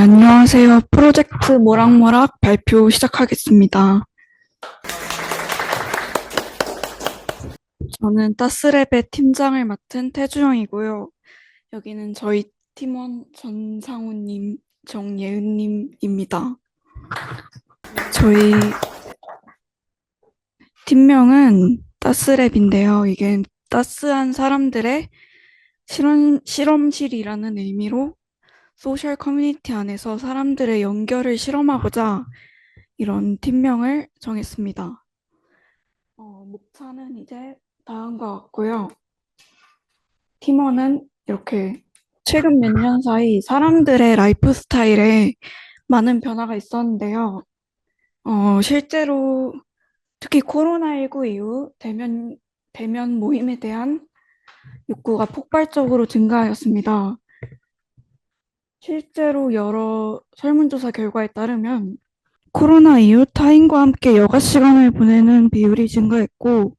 안녕하세요. 프로젝트 모락모락 발표 시작하겠습니다. 저는 따스랩의 팀장을 맡은 태주영이고요. 여기는 저희 팀원 전상우님, 정예은님입니다. 저희 팀명은 따스랩인데요. 이게 따스한 사람들의 실험실이라는 의미로 소셜 커뮤니티 안에서 사람들의 연결을 실험하고자 이런 팀명을 정했습니다. 목차는 이제 다음과 같고요. 팀원은 이렇게 최근 몇 년 사이 사람들의 라이프 스타일에 많은 변화가 있었는데요. 실제로 특히 코로나19 이후 대면 모임에 대한 욕구가 폭발적으로 증가하였습니다. 실제로 여러 설문조사 결과에 따르면 코로나 이후 타인과 함께 여가 시간을 보내는 비율이 증가했고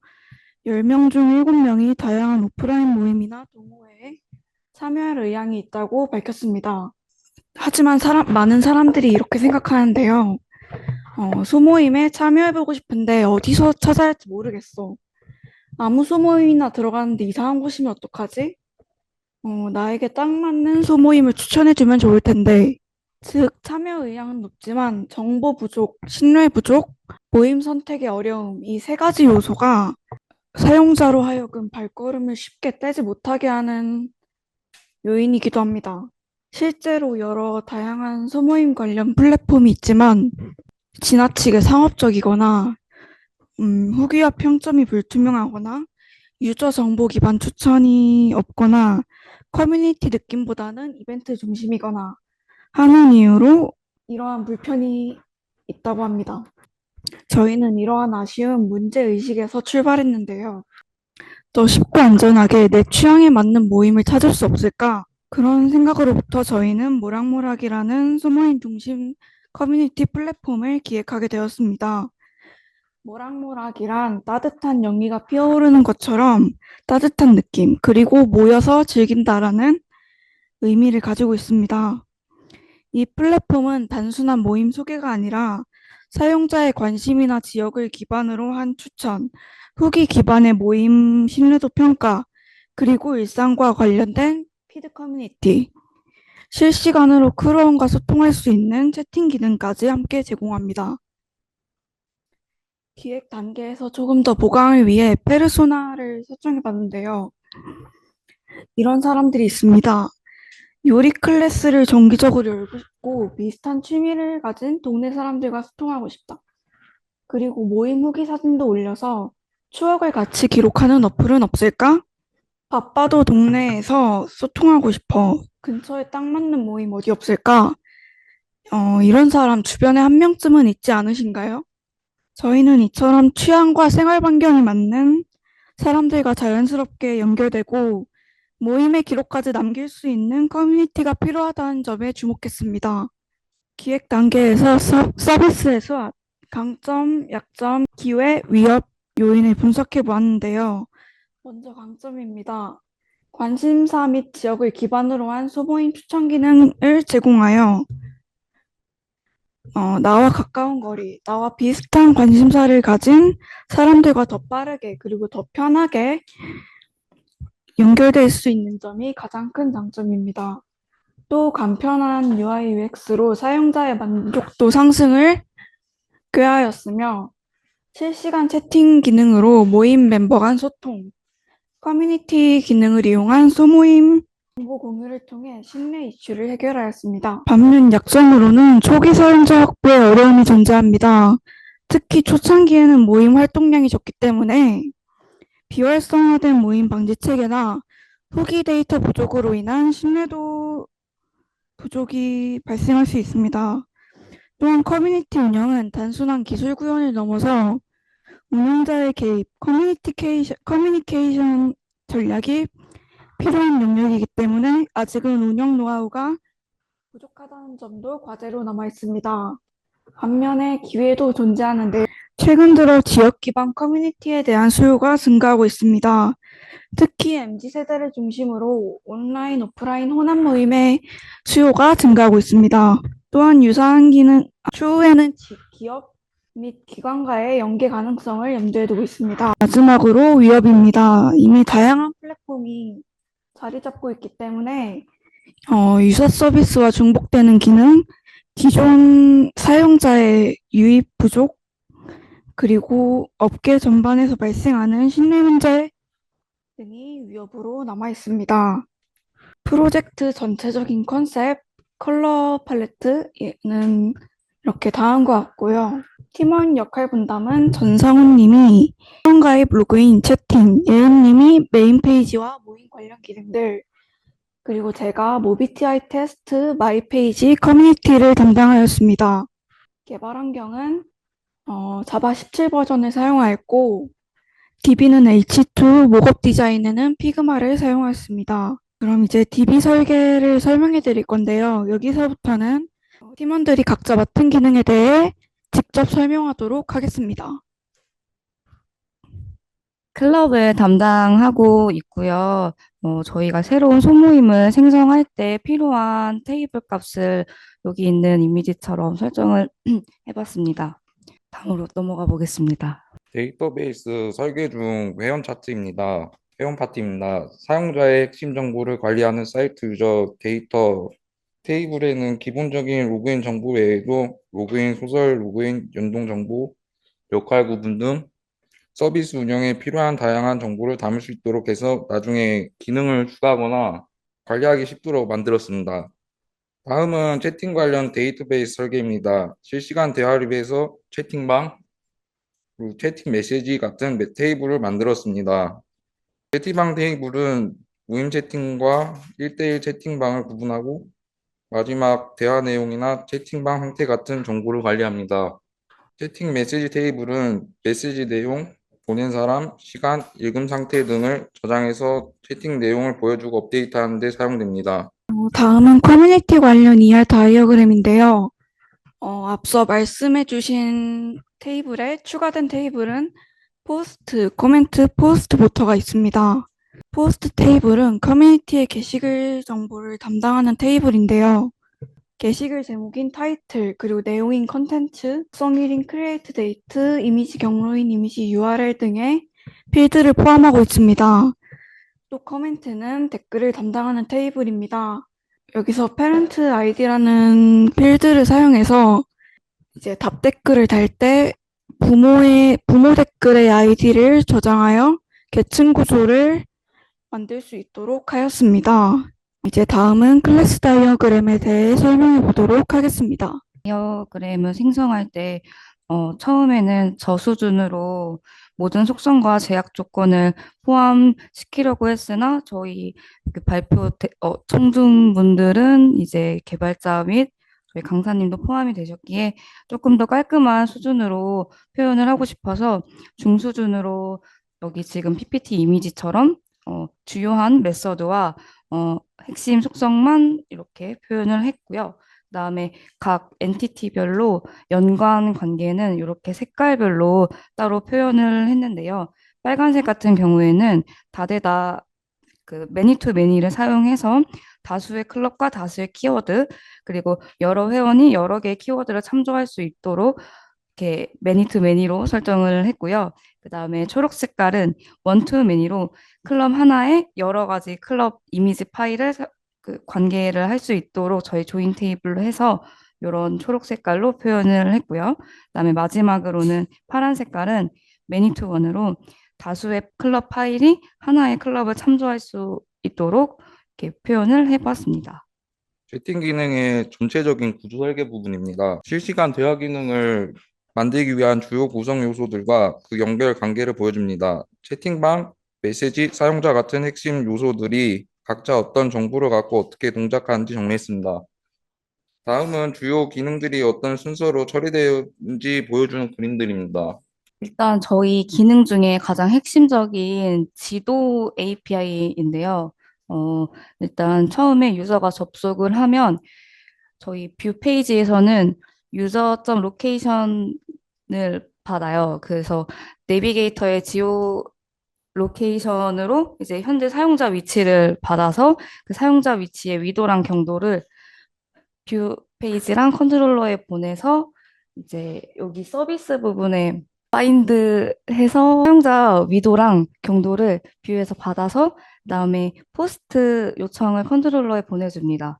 10명 중 7명이 다양한 오프라인 모임이나 동호회에 참여할 의향이 있다고 밝혔습니다. 하지만 많은 사람들이 이렇게 생각하는데요. 소모임에 참여해보고 싶은데 어디서 찾아야 할지 모르겠어. 아무 소모임이나 들어가는데 이상한 곳이면 어떡하지? 나에게 딱 맞는 소모임을 추천해주면 좋을 텐데. 즉, 참여 의향은 높지만 정보 부족, 신뢰 부족, 모임 선택의 어려움, 이 세 가지 요소가 사용자로 하여금 발걸음을 쉽게 떼지 못하게 하는 요인이기도 합니다. 실제로 여러 다양한 소모임 관련 플랫폼이 있지만 지나치게 상업적이거나 후기와 평점이 불투명하거나 유저 정보 기반 추천이 없거나 커뮤니티 느낌보다는 이벤트 중심이거나 하는 이유로 이러한 불편이 있다고 합니다. 저희는 이러한 아쉬운 문제의식에서 출발했는데요. 더 쉽고 안전하게 내 취향에 맞는 모임을 찾을 수 없을까? 그런 생각으로부터 저희는 모락모락이라는 소모임 중심 커뮤니티 플랫폼을 기획하게 되었습니다. 모락모락이란 따뜻한 연기가 피어오르는 것처럼 따뜻한 느낌, 그리고 모여서 즐긴다라는 의미를 가지고 있습니다. 이 플랫폼은 단순한 모임 소개가 아니라 사용자의 관심이나 지역을 기반으로 한 추천, 후기 기반의 모임 신뢰도 평가, 그리고 일상과 관련된 피드 커뮤니티, 실시간으로 크루원과 소통할 수 있는 채팅 기능까지 함께 제공합니다. 기획 단계에서 조금 더 보강을 위해 페르소나를 설정해 봤는데요. 이런 사람들이 있습니다. 요리 클래스를 정기적으로 열고 싶고 비슷한 취미를 가진 동네 사람들과 소통하고 싶다. 그리고 모임 후기 사진도 올려서 추억을 같이 기록하는 어플은 없을까? 바빠도 동네에서 소통하고 싶어. 근처에 딱 맞는 모임 어디 없을까? 이런 사람 주변에 한 명쯤은 있지 않으신가요? 저희는 이처럼 취향과 생활 반경이 맞는 사람들과 자연스럽게 연결되고 모임의 기록까지 남길 수 있는 커뮤니티가 필요하다는 점에 주목했습니다. 기획 단계에서 서비스의 수합, 강점, 약점, 기회, 위협 요인을 분석해 보았는데요. 먼저 강점입니다. 관심사 및 지역을 기반으로 한 소모임 추천 기능을 제공하여 나와 가까운 거리, 나와 비슷한 관심사를 가진 사람들과 더 빠르게 그리고 더 편하게 연결될 수 있는 점이 가장 큰 장점입니다. 또 간편한 UI UX로 사용자의 만족도 상승을 꾀하였으며 실시간 채팅 기능으로 모임 멤버 간 소통, 커뮤니티 기능을 이용한 소모임 정보 공유를 통해 신뢰 이슈를 해결하였습니다. 반면 약점으로는 초기 사용자 확보에 어려움이 존재합니다. 특히 초창기에는 모임 활동량이 적기 때문에 비활성화된 모임 방지 체계나 후기 데이터 부족으로 인한 신뢰도 부족이 발생할 수 있습니다. 또한 커뮤니티 운영은 단순한 기술 구현을 넘어서 운영자의 개입, 커뮤니케이션 전략이 필요한 영역이기 때문에 아직은 운영 노하우가 부족하다는 점도 과제로 남아 있습니다. 반면에 기회도 존재하는데 최근 들어 지역 기반 커뮤니티에 대한 수요가 증가하고 있습니다. 특히 MZ세대를 중심으로 온라인, 오프라인 혼합 모임의 수요가 증가하고 있습니다. 또한 유사한 기능, 추후에는 기업 및 기관과의 연계 가능성을 염두에 두고 있습니다. 마지막으로 위협입니다. 이미 다양한 플랫폼이 자리 잡고 있기 때문에 유사 서비스와 중복되는 기능, 기존 사용자의 유입 부족, 그리고 업계 전반에서 발생하는 신뢰 문제 등이 위협으로 남아 있습니다. 프로젝트 전체적인 컨셉, 컬러 팔레트는 이렇게 다음과 같고요. 팀원 역할 분담은 전상훈님이 회원 가입, 로그인, 채팅, 예은님이 메인 페이지와 모임 관련 기능들, 그리고 제가 모비티아이 테스트, 마이 페이지, 커뮤니티를 담당하였습니다. 개발 환경은 자바 17 버전을 사용하였고 DB는 H2, 목업 디자인에는 피그마를 사용하였습니다. 그럼 이제 DB 설계를 설명해 드릴 건데요. 여기서부터는 팀원들이 각자 맡은 기능에 대해 직접 설명하도록 하겠습니다. 클럽을 담당하고 있고요. 저희가 새로운 소모임을 생성할 때 필요한 테이블 값을 여기 있는 이미지처럼 설정을 해봤습니다. 다음으로 넘어가 보겠습니다. 데이터베이스 설계 중 회원 차트입니다. 회원 파트입니다. 사용자의 핵심 정보를 관리하는 사이트 유저 데이터 테이블에는 기본적인 로그인 정보 외에도 로그인 소설, 로그인 연동 정보, 역할 구분 등 서비스 운영에 필요한 다양한 정보를 담을 수 있도록 해서 나중에 기능을 추가하거나 관리하기 쉽도록 만들었습니다. 다음은 채팅 관련 데이터베이스 설계입니다. 실시간 대화를 위해서 채팅방, 그리고 채팅 메시지 같은 테이블을 만들었습니다. 채팅방 테이블은 무임 채팅과 1대1 채팅방을 구분하고 마지막 대화 내용이나 채팅방 형태 같은 정보를 관리합니다. 채팅 메시지 테이블은 메시지 내용, 보낸 사람, 시간, 읽음 상태 등을 저장해서 채팅 내용을 보여주고 업데이트하는 데 사용됩니다. 다음은 커뮤니티 관련 ER 다이어그램인데요. 앞서 말씀해주신 테이블에 추가된 테이블은 포스트, 코멘트, 포스트 모터가 있습니다. 포스트 테이블은 커뮤니티의 게시글 정보를 담당하는 테이블인데요. 게시글 제목인 타이틀, 그리고 내용인 컨텐츠, 구성일인 크리에이트 데이트, 이미지 경로인 이미지 URL 등의 필드를 포함하고 있습니다. 또 커멘트는 댓글을 담당하는 테이블입니다. 여기서 페렌트 아이디라는 필드를 사용해서 이제 답 댓글을 달 때 부모 댓글의 아이디를 저장하여 계층 구조를 만들 수 있도록 하였습니다. 이제 다음은 클래스 다이어그램에 대해 설명해 보도록 하겠습니다. 다이어그램을 생성할 때 처음에는 저수준으로 모든 속성과 제약 조건을 포함시키려고 했으나 저희 그 청중분들은 이제 개발자 및 저희 강사님도 포함이 되셨기에 조금 더 깔끔한 수준으로 표현을 하고 싶어서 중수준으로 여기 지금 PPT 이미지처럼 주요한 메서드와 핵심 속성만 이렇게 표현을 했고요. 그다음에 각 엔티티별로 연관 관계는 이렇게 색깔별로 따로 표현을 했는데요. 빨간색 같은 경우에는 다대다 그 매니 투 매니를 사용해서 다수의 클럽과 다수의 키워드 그리고 여러 회원이 여러 개의 키워드를 참조할 수 있도록 이렇게 매니 투 매니로 설정을 했고요. 그다음에 초록 색깔은 원 투 매니로 클럽 하나에 여러 가지 클럽 이미지 파일을 그 관계를 할 수 있도록 저희 조인 테이블로 해서 이런 초록 색깔로 표현을 했고요. 그다음에 마지막으로는 파란 색깔은 매니 투 원으로 다수의 클럽 파일이 하나의 클럽을 참조할 수 있도록 이렇게 표현을 해봤습니다. 채팅 기능의 전체적인 구조 설계 부분입니다. 실시간 대화 기능을 만들기 위한 주요 구성 요소들과 그 연결 관계를 보여줍니다. 채팅방, 메시지, 사용자 같은 핵심 요소들이 각자 어떤 정보를 갖고 어떻게 동작하는지 정리했습니다. 다음은 주요 기능들이 어떤 순서로 처리되었는지 보여주는 그림들입니다. 일단 저희 기능 중에 가장 핵심적인 지도 API인데요. 일단 처음에 유저가 접속을 하면 저희 뷰 페이지에서는 유저.점 로케이션을 받아요. 그래서 내비게이터의 지오 로케이션으로 이제 현재 사용자 위치를 받아서 그 사용자 위치의 위도랑 경도를 뷰 페이지랑 컨트롤러에 보내서 이제 여기 서비스 부분에 파인드 해서 사용자 위도랑 경도를 뷰에서 받아서 그다음에 포스트 요청을 컨트롤러에 보내줍니다.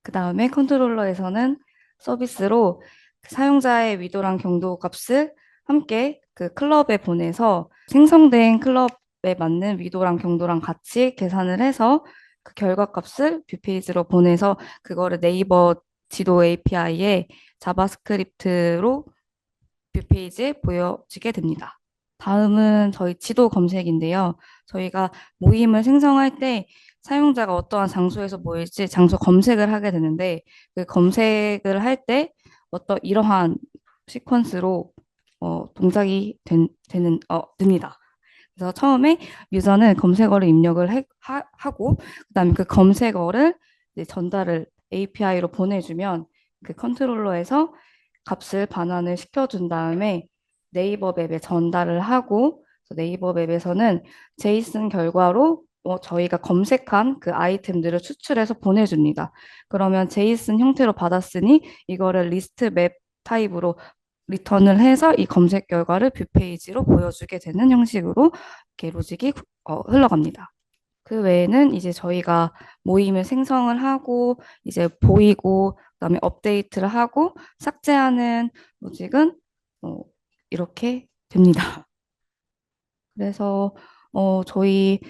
그다음에 컨트롤러에서는 서비스로 그 사용자의 위도랑 경도 값을 함께 그 클럽에 보내서 생성된 클럽에 맞는 위도랑 경도랑 같이 계산을 해서 그 결과값을 뷰 페이지로 보내서 그거를 네이버 지도 API에 자바스크립트로 뷰 페이지에 보여지게 됩니다. 다음은 저희 지도 검색인데요. 저희가 모임을 생성할 때 사용자가 어떠한 장소에서 모일지 장소 검색을 하게 되는데 그 검색을 할 때 어떤 이러한 시퀀스로 동작이 됩니다. 그래서 처음에 유저는 검색어를 입력을 하고 그다음에 그 검색어를 이제 전달을 API로 보내주면 그 컨트롤러에서 값을 반환을 시켜준 다음에 네이버 맵에 전달을 하고 네이버 맵에서는 제이슨 결과로 저희가 검색한 그 아이템들을 추출해서 보내줍니다. 그러면 제이슨 형태로 받았으니 이거를 리스트 맵 타입으로 리턴을 해서 이 검색 결과를 뷰 페이지로 보여주게 되는 형식으로 이렇게 로직이 흘러갑니다. 그 외에는 이제 저희가 모임을 생성을 하고 이제 보이고 그다음에 업데이트를 하고 삭제하는 로직은 어, 이렇게 됩니다. 그래서 저희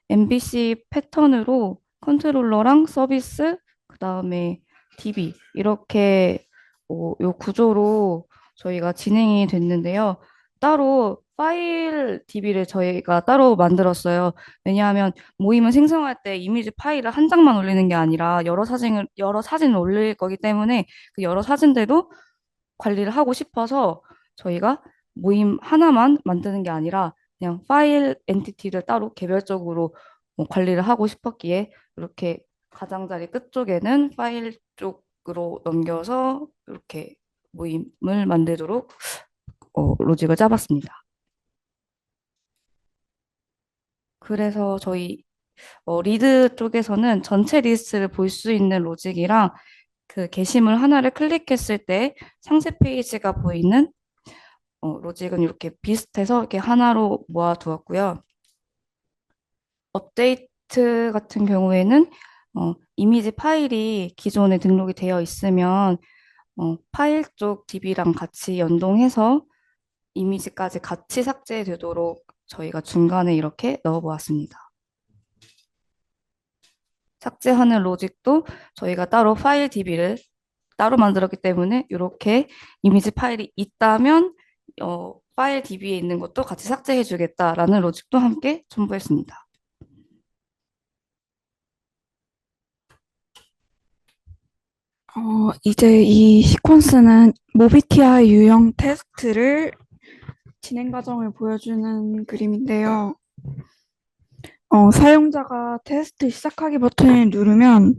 MVC 패턴으로 컨트롤러랑 서비스 그다음에 DB 이렇게 요 구조로 저희가 진행이 됐는데요. 따로 파일 DB를 저희가 따로 만들었어요. 왜냐하면 모임을 생성할 때 이미지 파일을 한 장만 올리는 게 아니라 여러 사진을 올릴 거기 때문에 그 여러 사진들도 관리를 하고 싶어서 저희가 모임 하나만 만드는 게 아니라 그냥 파일 엔티티를 따로 개별적으로 관리를 하고 싶었기에 이렇게 가장자리 끝쪽에는 파일 쪽으로 넘겨서 이렇게 모임을 만들도록 로직을 짜봤습니다. 그래서 저희 리드 쪽에서는 전체 리스트를 볼 수 있는 로직이랑 그 게시물 하나를 클릭했을 때 상세 페이지가 보이는 로직은 이렇게 비슷해서 이렇게 하나로 모아두었고요. 업데이트 같은 경우에는 이미지 파일이 기존에 등록이 되어 있으면 파일 쪽 DB랑 같이 연동해서 이미지까지 같이 삭제되도록 저희가 중간에 이렇게 넣어보았습니다. 삭제하는 로직도 저희가 따로 파일 DB를 따로 만들었기 때문에 이렇게 이미지 파일이 있다면 파일 DB에 있는 것도 같이 삭제해 주겠다라는 로직도 함께 첨부했습니다. 이제 이 시퀀스는 모비티아 유형 테스트를 진행 과정을 보여주는 그림인데요. 사용자가 테스트 시작하기 버튼을 누르면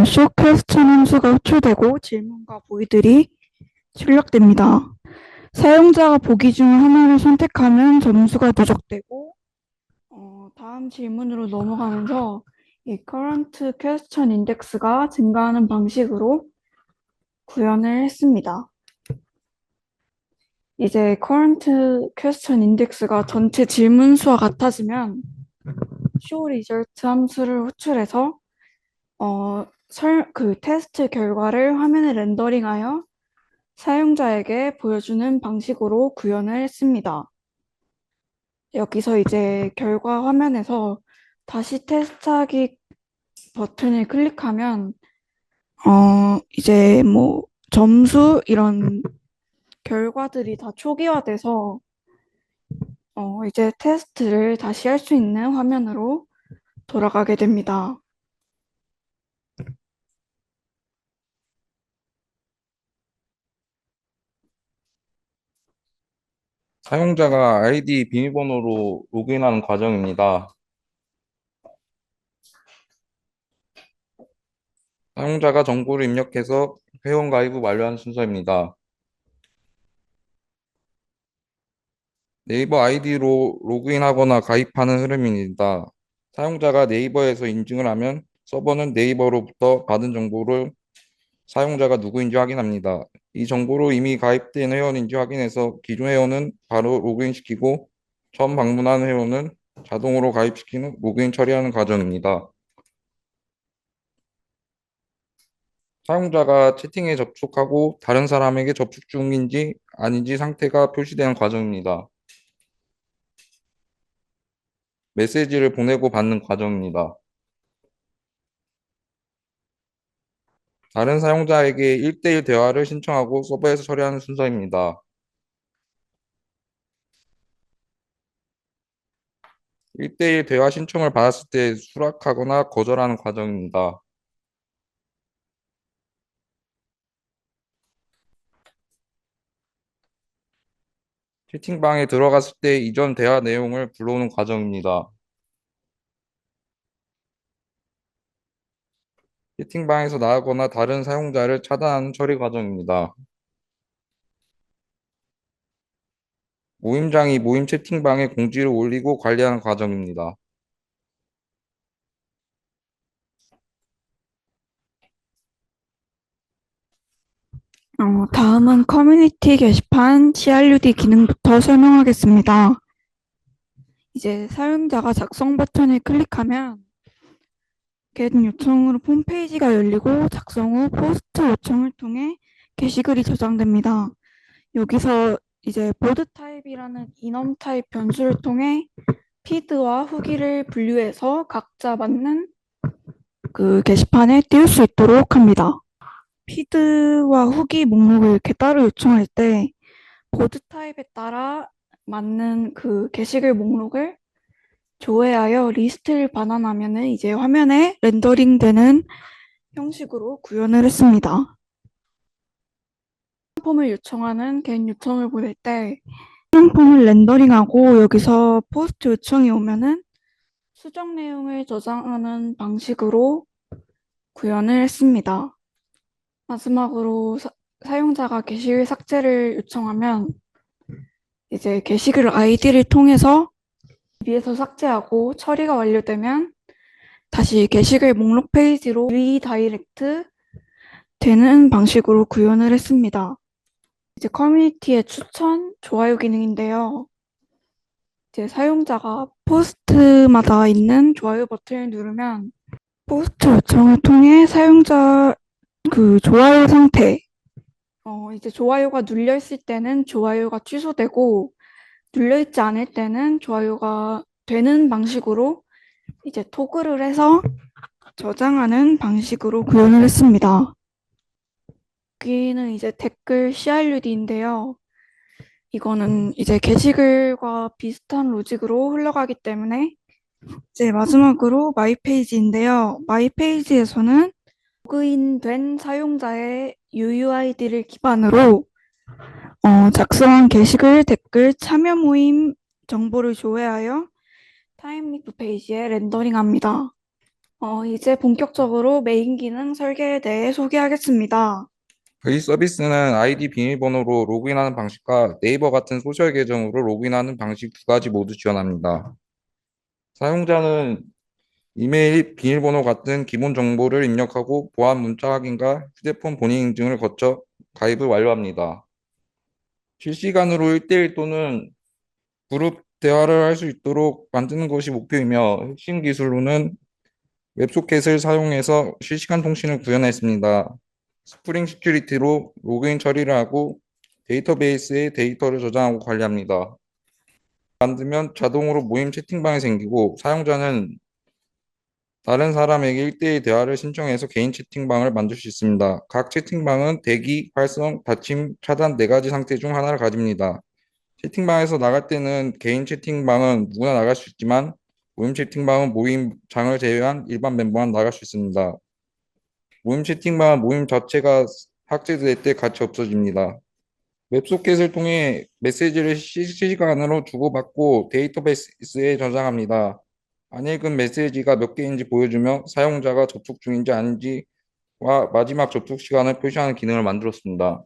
쇼 퀘스천 함수가 호출되고 질문과 보기들이 출력됩니다. 사용자가 보기 중 하나를 선택하면 점수가 누적되고 다음 질문으로 넘어가면서 이 current question index가 증가하는 방식으로 구현을 했습니다. 이제 current question index가 전체 질문 수와 같아지면 show result 함수를 호출해서 그 테스트 결과를 화면에 렌더링하여 사용자에게 보여주는 방식으로 구현을 했습니다. 여기서 이제 결과 화면에서 다시 테스트하기 버튼을 클릭하면 이제 뭐 점수 이런 결과들이 다 초기화돼서 이제 테스트를 다시 할 수 있는 화면으로 돌아가게 됩니다. 사용자가 아이디 비밀번호로 로그인하는 과정입니다. 사용자가 정보를 입력해서 회원 가입을 완료하는 순서입니다. 네이버 아이디로 로그인하거나 가입하는 흐름입니다. 사용자가 네이버에서 인증을 하면 서버는 네이버로부터 받은 정보를 사용자가 누구인지 확인합니다. 이 정보로 이미 가입된 회원인지 확인해서 기존 회원은 바로 로그인시키고 처음 방문한 회원은 자동으로 가입시킨 후 로그인 처리하는 과정입니다. 사용자가 채팅에 접속하고 다른 사람에게 접속 중인지 아닌지 상태가 표시되는 과정입니다. 메시지를 보내고 받는 과정입니다. 다른 사용자에게 1대1 대화를 신청하고 서버에서 처리하는 순서입니다. 1대1 대화 신청을 받았을 때 수락하거나 거절하는 과정입니다. 채팅방에 들어갔을 때 이전 대화 내용을 불러오는 과정입니다. 채팅방에서 나가거나 다른 사용자를 차단하는 처리 과정입니다. 모임장이 모임 채팅방에 공지를 올리고 관리하는 과정입니다. 다음은 커뮤니티 게시판 CRUD 기능부터 설명하겠습니다. 이제 사용자가 작성 버튼을 클릭하면 겟 요청으로 홈페이지가 열리고 작성 후 포스트 요청을 통해 게시글이 저장됩니다. 여기서 이제 보드 타입이라는 이넘 타입 변수를 통해 피드와 후기를 분류해서 각자 맞는 그 게시판에 띄울 수 있도록 합니다. 피드와 후기 목록을 이렇게 따로 요청할 때 보드 타입에 따라 맞는 그 게시글 목록을 조회하여 리스트를 반환하면은 이제 화면에 렌더링 되는 형식으로 구현을 했습니다. 폼을 요청하는 개인 요청을 보낼 때 폼을 렌더링하고 여기서 포스트 요청이 오면은 수정 내용을 저장하는 방식으로 구현을 했습니다. 마지막으로 사용자가 게시글 삭제를 요청하면 이제 게시글 아이디를 통해서 위에서 삭제하고 처리가 완료되면 다시 게시글 목록 페이지로 리다이렉트 되는 방식으로 구현을 했습니다. 이제 커뮤니티의 추천, 좋아요 기능인데요. 이제 사용자가 포스트마다 있는 좋아요 버튼을 누르면 포스트 요청을 통해 사용자 그 좋아요 상태, 이제 좋아요가 눌려 있을 때는 좋아요가 취소되고 눌려있지 않을 때는 좋아요가 되는 방식으로 이제 토글을 해서 저장하는 방식으로 구현을 했습니다. 여기는 이제 댓글 CRUD인데요. 이거는 이제 게시글과 비슷한 로직으로 흘러가기 때문에 이제 마지막으로 마이페이지인데요. 마이페이지에서는 로그인된 사용자의 UUID를 기반으로 작성한 게시글, 댓글, 참여 모임 정보를 조회하여 타임리프 페이지에 렌더링합니다. 이제 본격적으로 메인 기능 설계에 대해 소개하겠습니다. 이 서비스는 아이디 비밀번호로 로그인하는 방식과 네이버 같은 소셜 계정으로 로그인하는 방식 두 가지 모두 지원합니다. 사용자는 이메일, 비밀번호 같은 기본 정보를 입력하고 보안 문자 확인과 휴대폰 본인 인증을 거쳐 가입을 완료합니다. 실시간으로 1대1 또는 그룹 대화를 할 수 있도록 만드는 것이 목표이며 핵심 기술로는 웹소켓을 사용해서 실시간 통신을 구현했습니다. 스프링 시큐리티로 로그인 처리를 하고 데이터베이스에 데이터를 저장하고 관리합니다. 만들면 자동으로 모임 채팅방이 생기고 사용자는 다른 사람에게 1대1 대화를 신청해서 개인 채팅방을 만들 수 있습니다. 각 채팅방은 대기, 활성, 닫힘, 차단 4가지 상태 중 하나를 가집니다. 채팅방에서 나갈 때는 개인 채팅방은 누구나 나갈 수 있지만 모임 채팅방은 모임장을 제외한 일반 멤버만 나갈 수 있습니다. 모임 채팅방은 모임 자체가 삭제될 때 같이 없어집니다. 웹소켓을 통해 메시지를 실시간으로 주고받고 데이터베이스에 저장합니다. 안 읽은 메시지가 몇 개인지 보여주며 사용자가 접속 중인지 아닌지와 마지막 접속 시간을 표시하는 기능을 만들었습니다.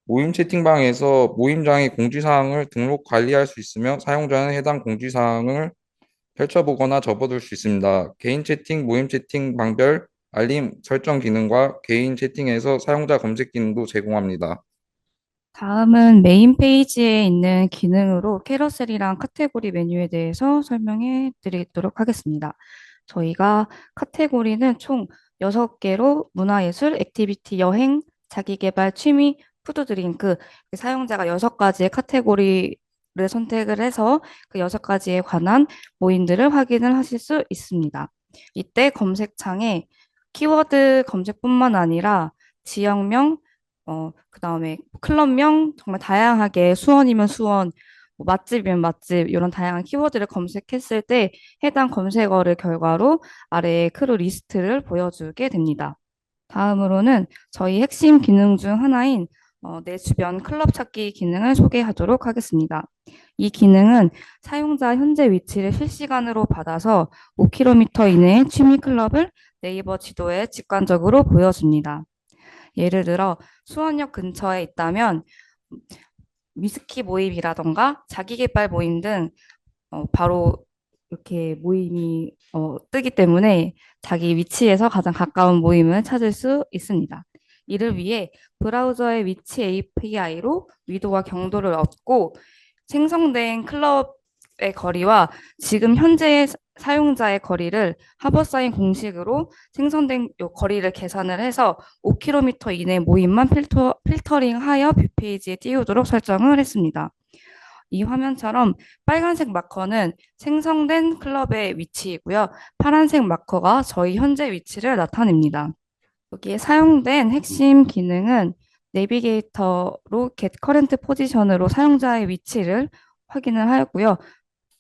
모임 채팅방에서 모임장의 공지사항을 등록 관리할 수 있으며 사용자는 해당 공지사항을 펼쳐보거나 접어둘 수 있습니다. 개인 채팅, 모임 채팅 방별, 알림 설정 기능과 개인 채팅에서 사용자 검색 기능도 제공합니다. 다음은 메인 페이지에 있는 기능으로 캐러셀이랑 카테고리 메뉴에 대해서 설명해 드리도록 하겠습니다. 저희가 카테고리는 총 6개로 문화예술, 액티비티, 여행, 자기계발, 취미, 푸드 드링크 사용자가 6가지의 카테고리를 선택을 해서 그 6가지에 관한 모임들을 확인을 하실 수 있습니다. 이때 검색창에 키워드 검색뿐만 아니라 지역명, 그다음에 클럽명 정말 다양하게 수원이면 수원, 뭐 맛집이면 맛집 이런 다양한 키워드를 검색했을 때 해당 검색어를 결과로 아래에 크루 리스트를 보여주게 됩니다. 다음으로는 저희 핵심 기능 중 하나인 내 주변 클럽 찾기 기능을 소개하도록 하겠습니다. 이 기능은 사용자 현재 위치를 실시간으로 받아서 5km 이내의 취미 클럽을 네이버 지도에 직관적으로 보여줍니다. 예를 들어 수원역 근처에 있다면 위스키 모임이라던가 자기계발 모임 등 바로 이렇게 모임이 뜨기 때문에 자기 위치에서 가장 가까운 모임을 찾을 수 있습니다. 이를 위해 브라우저의 위치 API로 위도와 경도를 얻고 생성된 클럽의 거리와 지금 현재의 사용자의 거리를 하버사인 공식으로 생성된 요 거리를 계산을 해서 5km 이내 모임만 필터링하여 뷰페이지에 띄우도록 설정을 했습니다. 이 화면처럼 빨간색 마커는 생성된 클럽의 위치이고요. 파란색 마커가 저희 현재 위치를 나타냅니다. 여기에 사용된 핵심 기능은 내비게이터로 get current 포지션으로 사용자의 위치를 확인을 하였고요.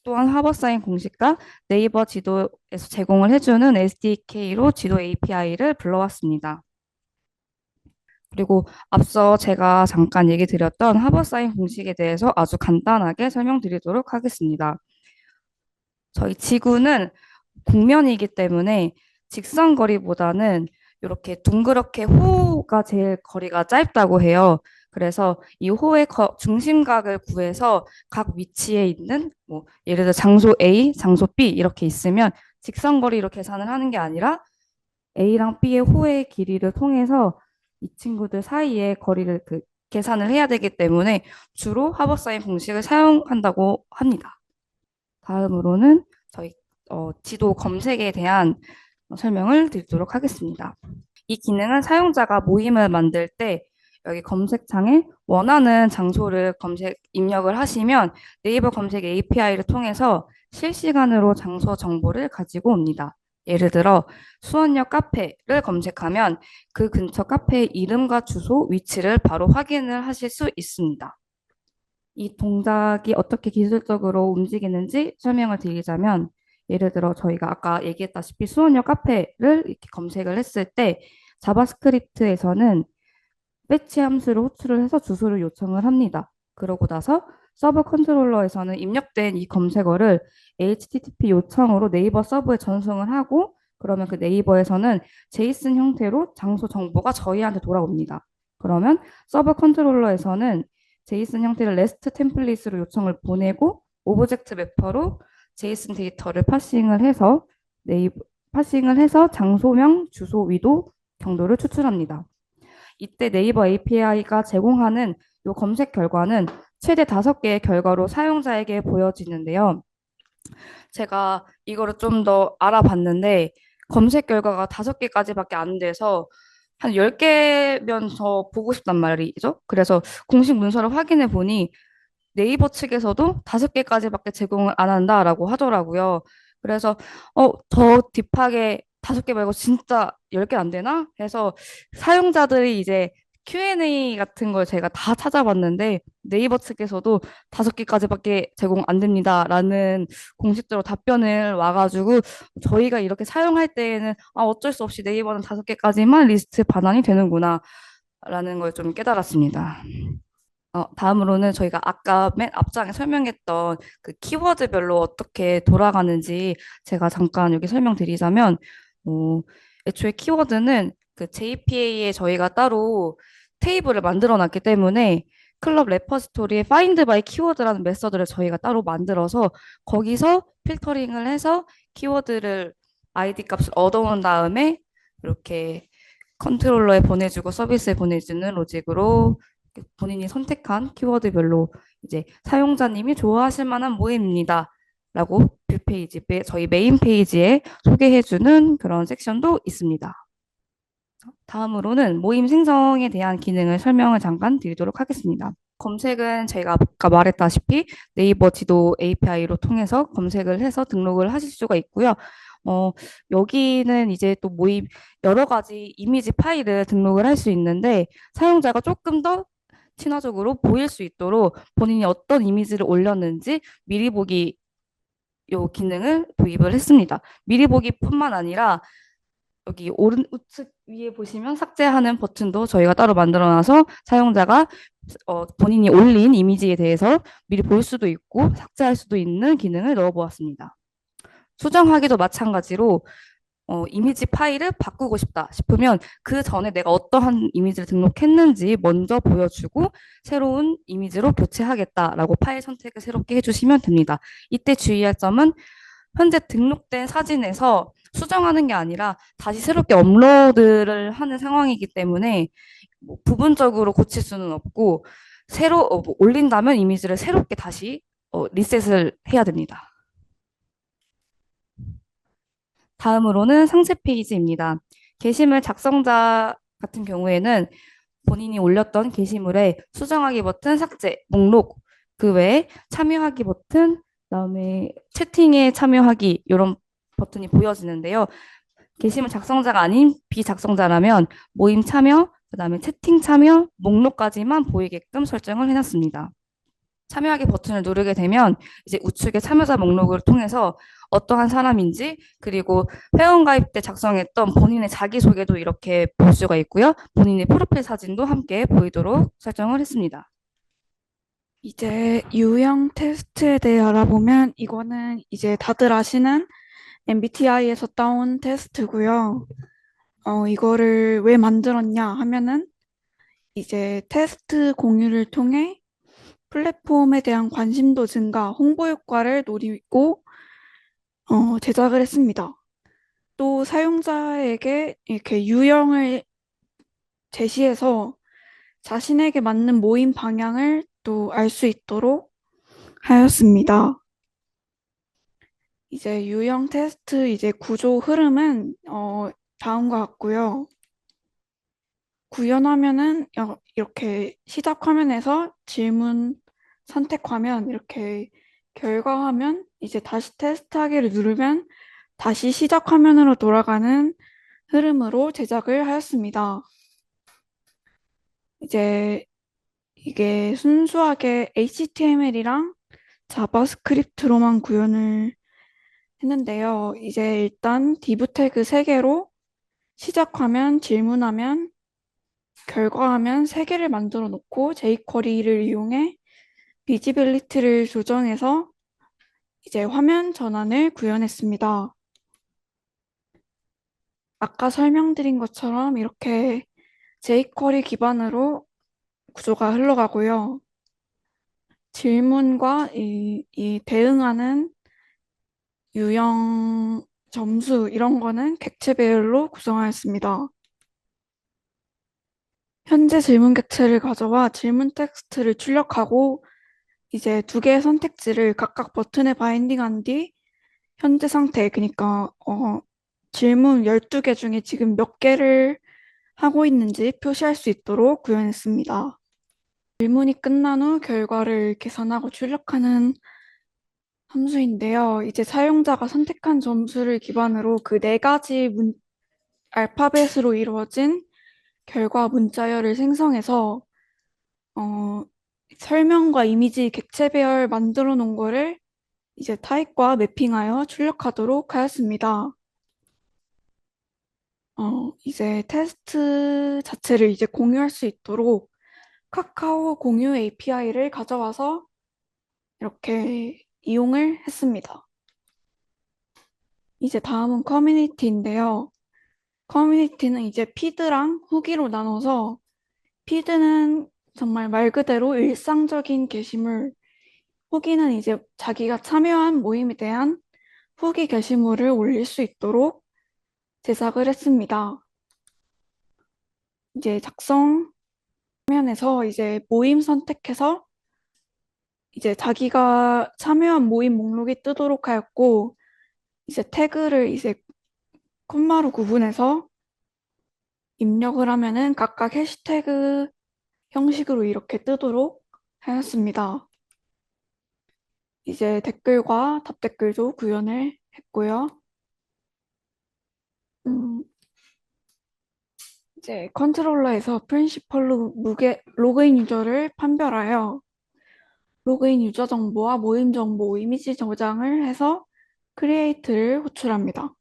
또한 하버사인 공식과 네이버 지도에서 제공을 해주는 SDK로 지도 API를 불러왔습니다. 그리고 앞서 제가 잠깐 얘기 드렸던 하버사인 공식에 대해서 아주 간단하게 설명드리도록 하겠습니다. 저희 지구는 곡면이기 때문에 직선 거리보다는 이렇게 둥그렇게 호가 제일 거리가 짧다고 해요. 그래서 이 호의 중심각을 구해서 각 위치에 있는 뭐 예를 들어 장소 A, 장소 B 이렇게 있으면 직선 거리로 계산을 하는 게 아니라 A랑 B의 호의 길이를 통해서 이 친구들 사이의 거리를 계산을 해야 되기 때문에 주로 하버사인 공식을 사용한다고 합니다. 다음으로는 저희 지도 검색에 대한 설명을 드리도록 하겠습니다. 이 기능은 사용자가 모임을 만들 때 여기 검색창에 원하는 장소를 입력을 하시면 네이버 검색 API를 통해서 실시간으로 장소 정보를 가지고 옵니다. 예를 들어 수원역 카페를 검색하면 그 근처 카페의 이름과 주소, 위치를 바로 확인을 하실 수 있습니다. 이 동작이 어떻게 기술적으로 움직이는지 설명을 드리자면 예를 들어 저희가 아까 얘기했다시피 수원역 카페를 이렇게 검색을 했을 때 자바스크립트에서는 배치 함수를 호출을 해서 주소를 요청을 합니다. 그러고 나서 서버 컨트롤러에서는 입력된 이 검색어를 HTTP 요청으로 네이버 서버에 전송을 하고 그러면 그 네이버에서는 제이슨 형태로 장소 정보가 저희한테 돌아옵니다. 그러면 서버 컨트롤러에서는 제이슨 형태를 REST 템플릿으로 요청을 보내고 오브젝트 매퍼로 제이슨 데이터를 파싱을 해서 장소명, 주소, 위도, 경도를 추출합니다. 이때 네이버 API가 제공하는 이 검색 결과는 최대 5개의 결과로 사용자에게 보여지는데요. 제가 이거를 좀 더 알아봤는데 검색 결과가 5개까지밖에 안 돼서 한 10개면 더 보고 싶단 말이죠. 그래서 공식 문서를 확인해 보니 네이버 측에서도 5개까지밖에 제공을 안 한다라고 하더라고요. 그래서 더 딥하게 5개 말고 진짜 10개 안 되나? 해서 사용자들이 이제 Q&A 같은 걸 제가 다 찾아봤는데 네이버 측에서도 5개까지밖에 제공 안 됩니다라는 공식적으로 답변을 와가지고 저희가 이렇게 사용할 때에는 어쩔 수 없이 네이버는 5개까지만 리스트 반환이 되는구나 라는 걸 좀 깨달았습니다. 다음으로는 저희가 아까 맨 앞장에 설명했던 그 키워드별로 어떻게 돌아가는지 제가 잠깐 여기 설명드리자면, 애초에 키워드는 그 JPA에 저희가 따로 테이블을 만들어 놨기 때문에 클럽 레퍼지토리에 find by 키워드라는 메서드를 저희가 따로 만들어서 거기서 필터링을 해서 키워드를 아이디 값을 얻어온 다음에 이렇게 컨트롤러에 보내주고 서비스에 보내주는 로직으로 본인이 선택한 키워드별로 이제 사용자님이 좋아하실 만한 모임입니다. 라고 뷰페이지, 저희 메인 페이지에 소개해주는 그런 섹션도 있습니다. 다음으로는 모임 생성에 대한 기능을 설명을 잠깐 드리도록 하겠습니다. 검색은 제가 아까 말했다시피 네이버 지도 API로 통해서 검색을 해서 등록을 하실 수가 있고요. 어, 여기는 이제 또 모임 여러 가지 이미지 파일을 등록을 할 수 있는데 사용자가 조금 더 친화적으로 보일 수 있도록 본인이 어떤 이미지를 올렸는지 미리 보기 요 기능을 도입을 했습니다. 미리 보기뿐만 아니라 여기 오른우측 위에 보시면 삭제하는 버튼도 저희가 따로 만들어놔서 사용자가 본인이 올린 이미지에 대해서 미리 볼 수도 있고 삭제할 수도 있는 기능을 넣어보았습니다. 수정하기도 마찬가지로 이미지 파일을 바꾸고 싶다 싶으면 그 전에 내가 어떠한 이미지를 등록했는지 먼저 보여주고 새로운 이미지로 교체하겠다라고 파일 선택을 새롭게 해주시면 됩니다. 이때 주의할 점은 현재 등록된 사진에서 수정하는 게 아니라 다시 새롭게 업로드를 하는 상황이기 때문에 뭐 부분적으로 고칠 수는 없고 새로 뭐 올린다면 이미지를 새롭게 다시 리셋을 해야 됩니다. 다음으로는 상세 페이지입니다. 게시물 작성자 같은 경우에는 본인이 올렸던 게시물에 수정하기 버튼, 삭제, 목록, 그 외에 참여하기 버튼, 그다음에 채팅에 참여하기 이런 버튼이 보여지는데요. 게시물 작성자가 아닌 비작성자라면 모임 참여, 그다음에 채팅 참여, 목록까지만 보이게끔 설정을 해놨습니다. 참여하기 버튼을 누르게 되면 이제 우측의 참여자 목록을 통해서 어떠한 사람인지 그리고 회원가입 때 작성했던 본인의 자기소개도 이렇게 볼 수가 있고요. 본인의 프로필 사진도 함께 보이도록 설정을 했습니다. 이제 유형 테스트에 대해 알아보면 이거는 이제 다들 아시는 MBTI에서 따온 테스트고요. 이거를 왜 만들었냐 하면은 이제 테스트 공유를 통해 플랫폼에 대한 관심도 증가, 홍보 효과를 노리고 제작을 했습니다. 또 사용자에게 이렇게 유형을 제시해서 자신에게 맞는 모임 방향을 또 알 수 있도록 하였습니다. 이제 유형 테스트 이제 구조 흐름은 다음과 같고요. 구현화면은 이렇게 시작 화면에서 질문 선택 화면 이렇게 결과 화면 이제 다시 테스트하기를 누르면 다시 시작 화면으로 돌아가는 흐름으로 제작을 하였습니다. 이제 이게 순수하게 HTML이랑 자바스크립트로만 구현을 했는데요. 이제 일단 div 태그 3개로 시작화면, 질문화면, 결과화면 3개를 만들어 놓고 jQuery를 이용해 비지빌리티를 조정해서 이제 화면 전환을 구현했습니다. 아까 설명드린 것처럼 이렇게 jQuery 기반으로 구조가 흘러가고요. 질문과 이 대응하는 유형 점수 이런 거는 객체배열로 구성하였습니다. 현재 질문 객체를 가져와 질문 텍스트를 출력하고 이제 2개의 선택지를 각각 버튼에 바인딩한 뒤 현재 상태, 그러니까 질문 12개 중에 지금 몇 개를 하고 있는지 표시할 수 있도록 구현했습니다. 질문이 끝난 후 결과를 계산하고 출력하는 함수인데요. 이제 사용자가 선택한 점수를 기반으로 그 4가지 알파벳으로 이루어진 결과 문자열을 생성해서 설명과 이미지 객체 배열 만들어 놓은 거를 이제 타입과 매핑하여 출력하도록 하였습니다. 이제 테스트 자체를 이제 공유할 수 있도록 카카오 공유 API를 가져와서 이렇게 이용을 했습니다. 이제 다음은 커뮤니티인데요. 커뮤니티는 이제 피드랑 후기로 나눠서 피드는 정말 말 그대로 일상적인 게시물, 후기는 이제 자기가 참여한 모임에 대한 후기 게시물을 올릴 수 있도록 제작을 했습니다. 이제 작성 화면에서 이제 모임 선택해서 이제 자기가 참여한 모임 목록이 뜨도록 하였고, 이제 태그를 이제 콤마로 구분해서 입력을 하면은 각각 해시태그 형식으로 이렇게 뜨도록 하였습니다. 이제 댓글과 답댓글도 구현을 했고요. 이제 컨트롤러에서 프린시펄로 로그인 유저를 판별하여 로그인 유저 정보와 모임 정보, 이미지 저장을 해서 크리에이트를 호출합니다.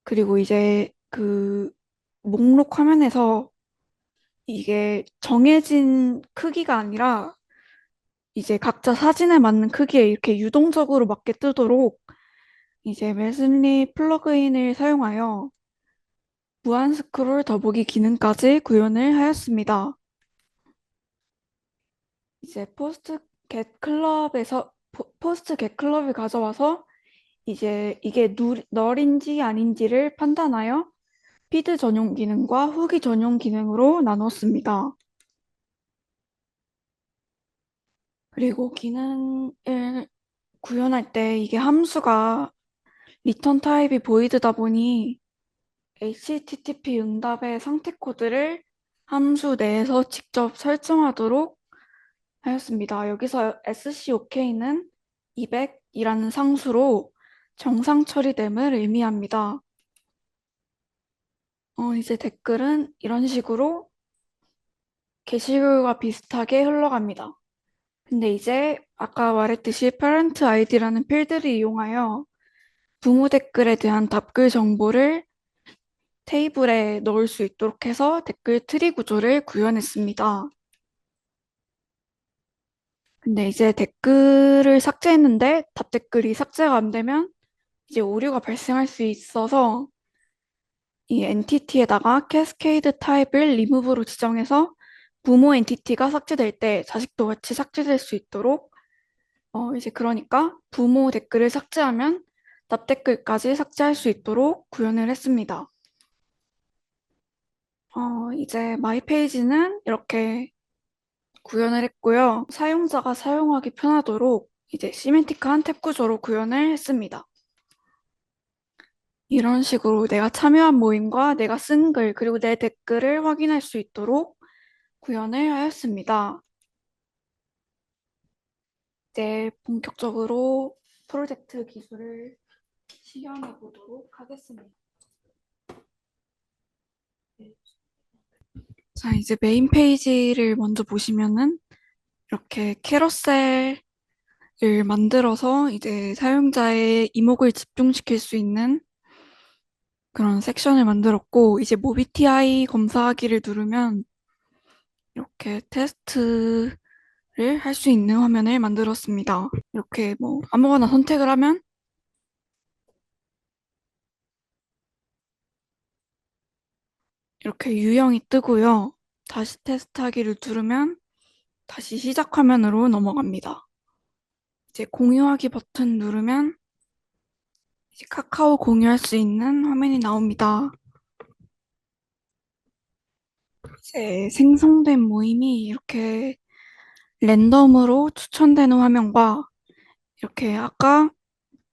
그리고 이제 그 목록 화면에서 이게 정해진 크기가 아니라 이제 각자 사진에 맞는 크기에 이렇게 유동적으로 맞게 뜨도록 이제 메슬리 플러그인을 사용하여 무한 스크롤 더보기 기능까지 구현을 하였습니다. 이제 포스트 겟 클럽을 가져와서 이제 이게 널인지 아닌지를 판단하여 피드 전용 기능과 후기 전용 기능으로 나눴습니다. 그리고 기능을 구현할 때 이게 함수가 리턴 타입이 보이드다 보니 HTTP 응답의 상태 코드를 함수 내에서 직접 설정하도록 하였습니다. 여기서 SCOK는 200이라는 상수로 정상 처리됨을 의미합니다. 이제 댓글은 이런 식으로 게시글과 비슷하게 흘러갑니다. 근데 이제 아까 말했듯이 parent id라는 필드를 이용하여 부모 댓글에 대한 답글 정보를 테이블에 넣을 수 있도록 해서 댓글 트리 구조를 구현했습니다. 근데 이제 댓글을 삭제했는데 답댓글이 삭제가 안 되면 이제 오류가 발생할 수 있어서 이 엔티티에다가 캐스케이드 타입을 리무브로 지정해서 부모 엔티티가 삭제될 때 자식도 같이 삭제될 수 있도록 이제 그러니까 부모 댓글을 삭제하면 답댓글까지 삭제할 수 있도록 구현을 했습니다. 이제 마이 페이지는 이렇게 구현을 했고요. 사용자가 사용하기 편하도록 이제 시멘티크한 탭 구조로 구현을 했습니다. 이런 식으로 내가 참여한 모임과 내가 쓴 글, 그리고 내 댓글을 확인할 수 있도록 구현을 하였습니다. 이제 본격적으로 프로젝트 기술을 실현해 보도록 하겠습니다. 자, 이제 메인 페이지를 먼저 보시면은 이렇게 캐러셀을 만들어서 이제 사용자의 이목을 집중시킬 수 있는 그런 섹션을 만들었고, 이제 모비티아이 검사하기를 누르면 이렇게 테스트를 할 수 있는 화면을 만들었습니다. 이렇게 뭐 아무거나 선택을 하면 이렇게 유형이 뜨고요. 다시 테스트하기를 누르면 다시 시작 화면으로 넘어갑니다. 이제 공유하기 버튼 누르면 이제 카카오 공유할 수 있는 화면이 나옵니다. 이제 생성된 모임이 이렇게 랜덤으로 추천되는 화면과 이렇게 아까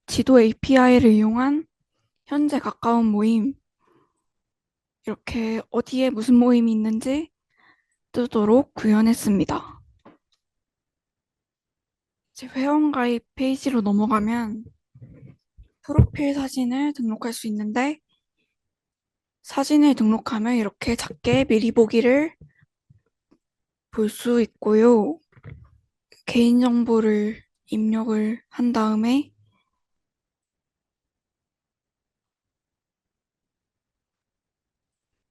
지도 API를 이용한 현재 가까운 모임, 이렇게 어디에 무슨 모임이 있는지 뜨도록 구현했습니다. 이제 회원가입 페이지로 넘어가면 프로필 사진을 등록할 수 있는데 사진을 등록하면 이렇게 작게 미리 보기를 볼 수 있고요. 개인정보를 입력을 한 다음에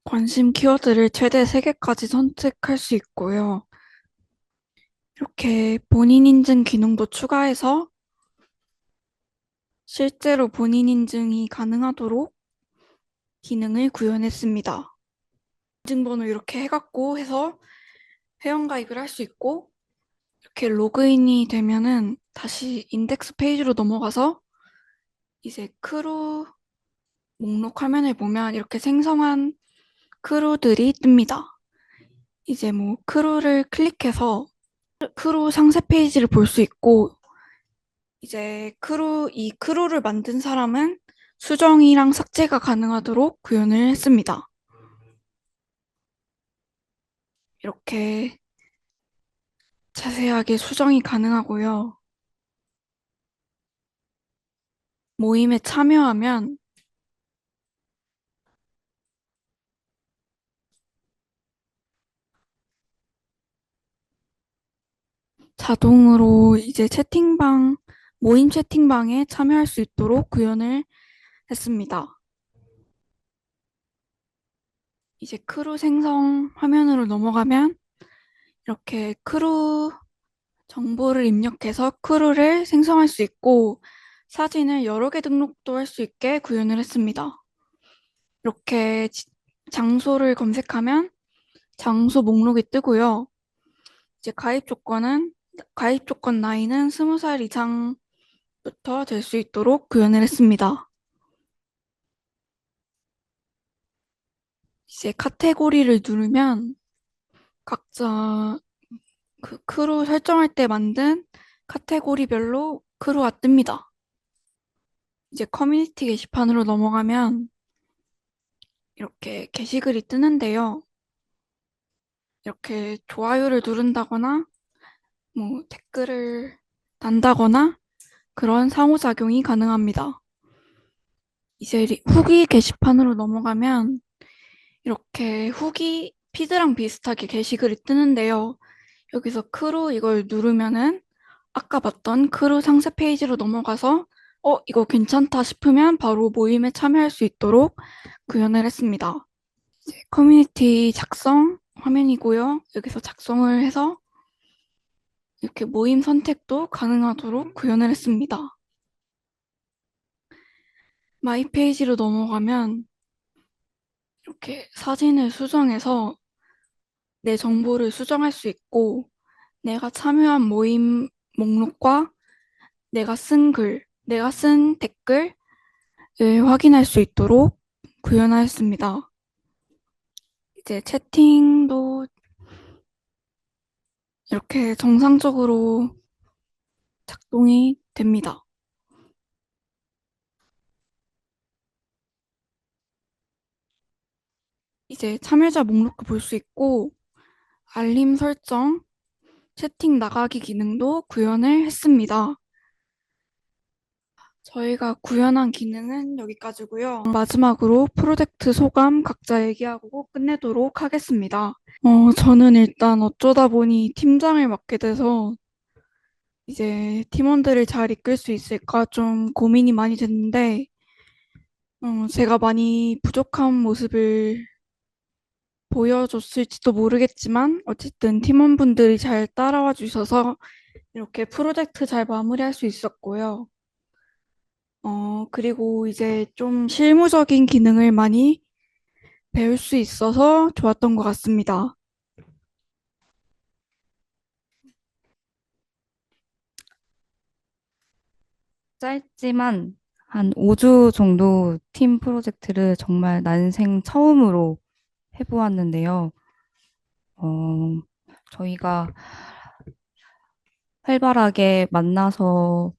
관심 키워드를 최대 3개까지 선택할 수 있고요. 이렇게 본인 인증 기능도 추가해서 실제로 본인 인증이 가능하도록 기능을 구현했습니다. 인증번호 이렇게 해갖고 해서 회원가입을 할 수 있고 이렇게 로그인이 되면은 다시 인덱스 페이지로 넘어가서 이제 크루 목록 화면을 보면 이렇게 생성한 크루들이 뜹니다. 이제 뭐 크루를 클릭해서 크루 상세 페이지를 볼 수 있고, 이제 이 크루를 만든 사람은 수정이랑 삭제가 가능하도록 구현을 했습니다. 이렇게 자세하게 수정이 가능하고요. 모임에 참여하면 자동으로 이제 모임 채팅방에 참여할 수 있도록 구현을 했습니다. 이제 크루 생성 화면으로 넘어가면 이렇게 크루 정보를 입력해서 크루를 생성할 수 있고 사진을 여러 개 등록도 할 수 있게 구현을 했습니다. 이렇게 장소를 검색하면 장소 목록이 뜨고요. 이제 가입 조건 나이는 20살 이상부터 될 수 있도록 구현을 했습니다. 이제 카테고리를 누르면 각자 그 크루 설정할 때 만든 카테고리별로 크루가 뜹니다. 이제 커뮤니티 게시판으로 넘어가면 이렇게 게시글이 뜨는데요. 이렇게 좋아요를 누른다거나 뭐 댓글을 단다거나 그런 상호작용이 가능합니다. 이제 후기 게시판으로 넘어가면 이렇게 후기 피드랑 비슷하게 게시글이 뜨는데요. 여기서 크루 이걸 누르면은 아까 봤던 크루 상세 페이지로 넘어가서 이거 괜찮다 싶으면 바로 모임에 참여할 수 있도록 구현을 했습니다. 이제 커뮤니티 작성 화면이고요. 여기서 작성을 해서 이렇게 모임 선택도 가능하도록 구현을 했습니다. 마이 페이지로 넘어가면 이렇게 사진을 수정해서 내 정보를 수정할 수 있고 내가 참여한 모임 목록과 내가 쓴 댓글을 확인할 수 있도록 구현하였습니다. 이제 채팅도 이렇게 정상적으로 작동이 됩니다. 이제 참여자 목록도 볼 수 있고 알림 설정, 채팅 나가기 기능도 구현을 했습니다. 저희가 구현한 기능은 여기까지고요. 마지막으로 프로젝트 소감 각자 얘기하고 끝내도록 하겠습니다. 저는 일단 어쩌다 보니 팀장을 맡게 돼서 이제 팀원들을 잘 이끌 수 있을까 좀 고민이 많이 됐는데 제가 많이 부족한 모습을 보여줬을지도 모르겠지만 어쨌든 팀원분들이 잘 따라와 주셔서 이렇게 프로젝트 잘 마무리할 수 있었고요. 그리고 이제 좀 실무적인 기능을 많이 배울 수 있어서 좋았던 것 같습니다. 짧지만 한 5주 정도 팀 프로젝트를 정말 난생 처음으로 해보았는데요. 어, 저희가 활발하게 만나서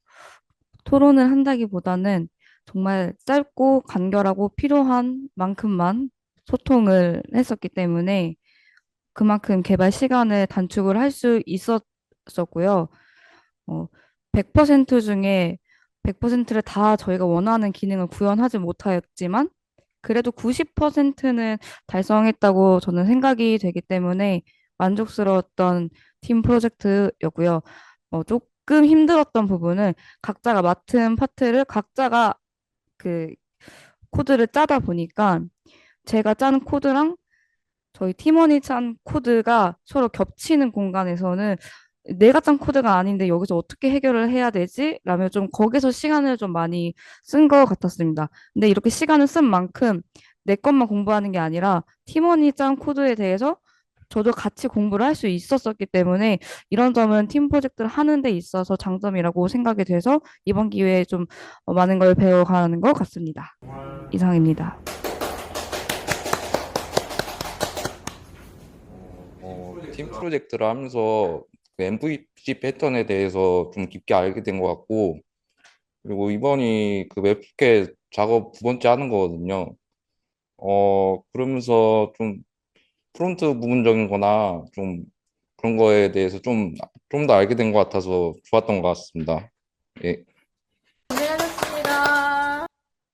토론을 한다기보다는 정말 짧고 간결하고 필요한 만큼만 소통을 했었기 때문에 그만큼 개발 시간을 단축을 할 수 있었고요. 어, 100% 중에 100%를 다 저희가 원하는 기능을 구현하지 못하였지만 그래도 90%는 달성했다고 저는 생각이 되기 때문에 만족스러웠던 팀 프로젝트였고요. 조금 힘들었던 부분은 각자가 맡은 파트를 각자가 그 코드를 짜다 보니까 제가 짠 코드랑 저희 팀원이 짠 코드가 서로 겹치는 공간에서는 내가 짠 코드가 아닌데 여기서 어떻게 해결을 해야 되지? 라며 좀 거기서 시간을 좀 많이 쓴 것 같았습니다. 근데 이렇게 시간을 쓴 만큼 내 것만 공부하는 게 아니라 팀원이 짠 코드에 대해서 저도 같이 공부를 할 수 있었었기 때문에 이런 점은 팀 프로젝트를 하는 데 있어서 장점이라고 생각이 돼서 이번 기회에 좀 많은 걸 배워가는 것 같습니다. 이상입니다. 프로젝트를 하면서 그 MVC 패턴에 대해서 좀 깊게 알게 된 것 같고, 그리고 이번이 그 웹소켓 작업 두 번째 하는 거거든요. 그러면서 좀 프론트 부분적인 거나 좀 그런 거에 대해서 좀 더 알게 된 것 같아서 좋았던 것 같습니다. 예.